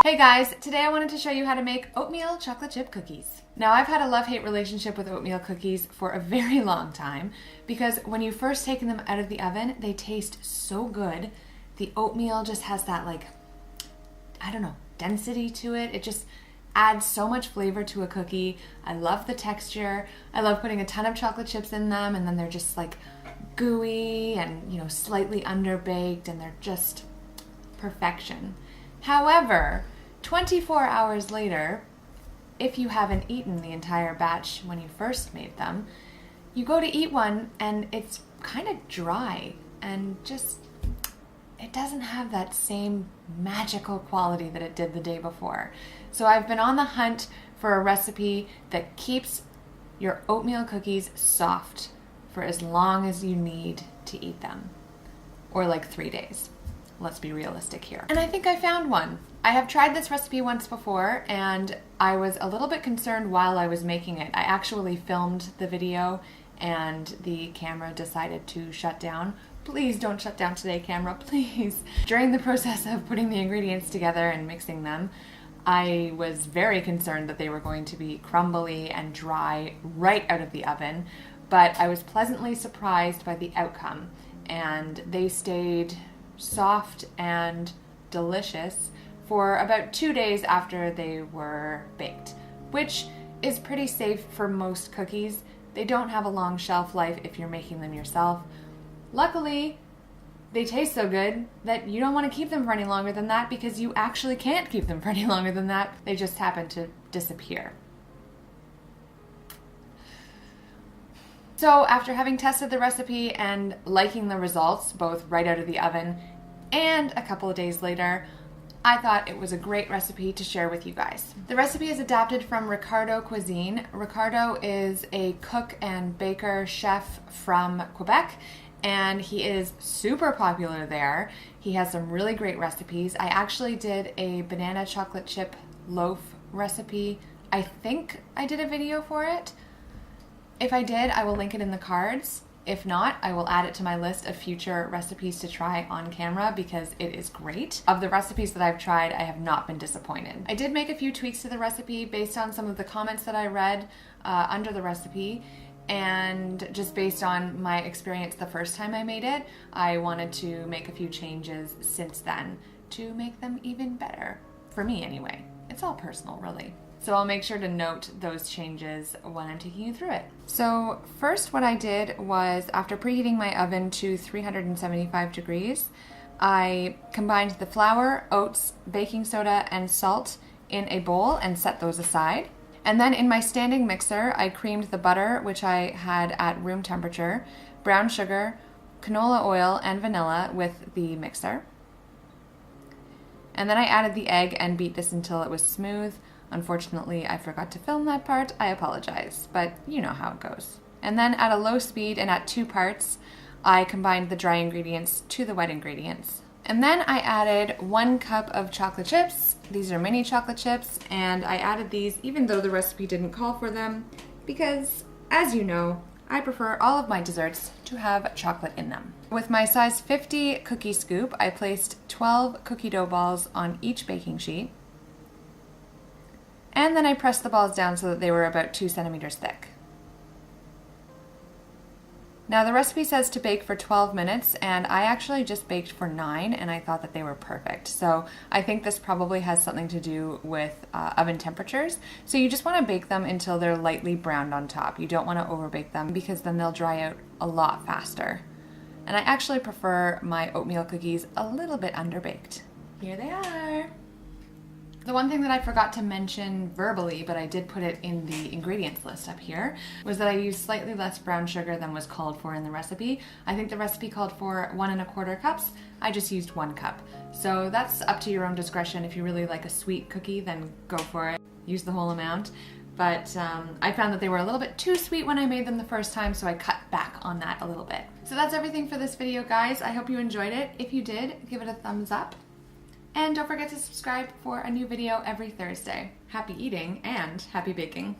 Hey guys, today I wanted to show you how to make oatmeal chocolate chip cookies. Now I've had a love-hate relationship with oatmeal cookies for a very long time because when you first take them out of the oven, they taste so good. The oatmeal just has that density to it. It just adds so much flavor to a cookie. I love the texture. I love putting a ton of chocolate chips in them and then they're just like gooey and slightly underbaked and they're just perfection. However, 24 hours later, if you haven't eaten the entire batch when you first made them, you go to eat one and it's kind of dry and just, it doesn't have that same magical quality that it did the day before. So I've been on the hunt for a recipe that keeps your oatmeal cookies soft for as long as you need to eat them, or like 3 days. Let's be realistic here. And I think I found one. I have tried this recipe once before and I was a little bit concerned while I was making it. I actually filmed the video and the camera decided to shut down. Please don't shut down today, camera, please. During the process of putting the ingredients together and mixing them, I was very concerned that they were going to be crumbly and dry right out of the oven, but I was pleasantly surprised by the outcome and they stayed soft and delicious for about 2 days after they were baked, which is pretty safe for most cookies. They don't have a long shelf life if you're making them yourself. Luckily, they taste so good that you don't want to keep them for any longer than that because you actually can't keep them for any longer than that. They just happen to disappear. So after having tested the recipe and liking the results, both right out of the oven and a couple of days later, I thought it was a great recipe to share with you guys. The recipe is adapted from Ricardo cuisine. Ricardo is a cook and baker chef from Quebec, and he is super popular there. He has some really great recipes. I actually did a banana chocolate chip loaf recipe. I think I did a video for it. If I did, I will link it in the cards. If not, I will add it to my list of future recipes to try on camera because it is great. Of the recipes that I've tried, I have not been disappointed. I did make a few tweaks to the recipe based on some of the comments that I read under the recipe, and just based on my experience the first time I made it, I wanted to make a few changes since then to make them even better. For me anyway. It's all personal, really. So I'll make sure to note those changes when I'm taking you through it. So first what I did was, after preheating my oven to 375 degrees, I combined the flour, oats, baking soda, and salt in a bowl and set those aside. And then in my standing mixer, I creamed the butter, which I had at room temperature, brown sugar, canola oil, and vanilla with the mixer. And then I added the egg and beat this until it was smooth. Unfortunately, I forgot to film that part. I apologize, but you know how it goes. And then at a low speed and at 2 parts, I combined the dry ingredients to the wet ingredients. And then I added 1 cup of chocolate chips. These are mini chocolate chips, and I added these even though the recipe didn't call for them because, as you know, I prefer all of my desserts to have chocolate in them. With my size 50 cookie scoop, I placed 12 cookie dough balls on each baking sheet. And then I pressed the balls down so that they were about 2 centimeters thick. Now the recipe says to bake for 12 minutes, and I actually just baked for 9, and I thought that they were perfect. So I think this probably has something to do with oven temperatures. So you just want to bake them until they're lightly browned on top. You don't want to overbake them because then they'll dry out a lot faster. And I actually prefer my oatmeal cookies a little bit underbaked. Here they are. The one thing that I forgot to mention verbally, but I did put it in the ingredients list up here, was that I used slightly less brown sugar than was called for in the recipe. I think the recipe called for 1 1/4 cups. I just used 1 cup. So that's up to your own discretion. If you really like a sweet cookie, then go for it. Use the whole amount. But I found that they were a little bit too sweet when I made them the first time, so I cut back on that a little bit. So that's everything for this video, guys. I hope you enjoyed it. If you did, give it a thumbs up. And don't forget to subscribe for a new video every Thursday. Happy eating and happy baking.